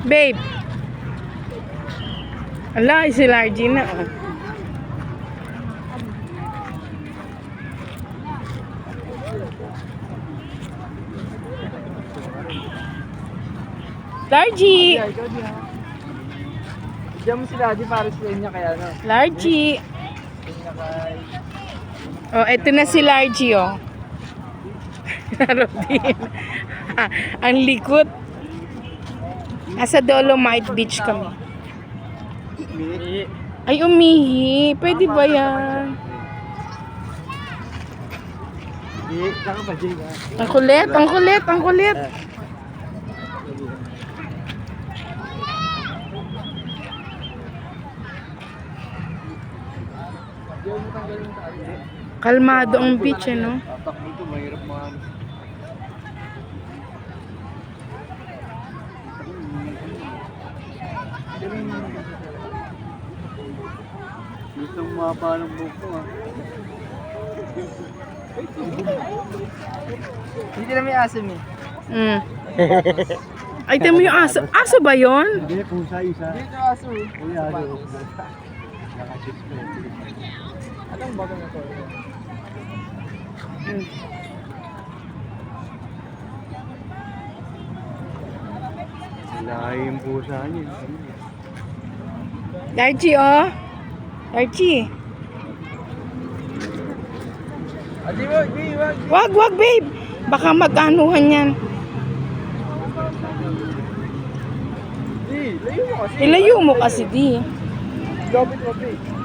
Babe. Ala, si Largy na. Oh. Largy. Diyan mo si Daddy para sa niya kaya no. Largy. Oh, eto na si Largy, oh. Rodin. Ang likot. Nasa Dolomite Beach kami. Ay, umihi. Pwede ba yan? Ang kulit, ang kulit, ang kulit. Kalmado ang beach, no? Gusto mo mapa ng buhok mo Hindi na may asim eh. Mm. Ay, tamo yung aso. Aso ba yun? Hindi, pusa isa. Dito aso eh. Uy, aso. Nakachis ko. Anong bago na to? Lahi yung pusa niya. Largy, oh. Largy. Adi, Wag, wag, babe. Baka mag-anuhan yan. Di, layo mo kasi. Ilayo mo kasi, di. Gabit mo, babe.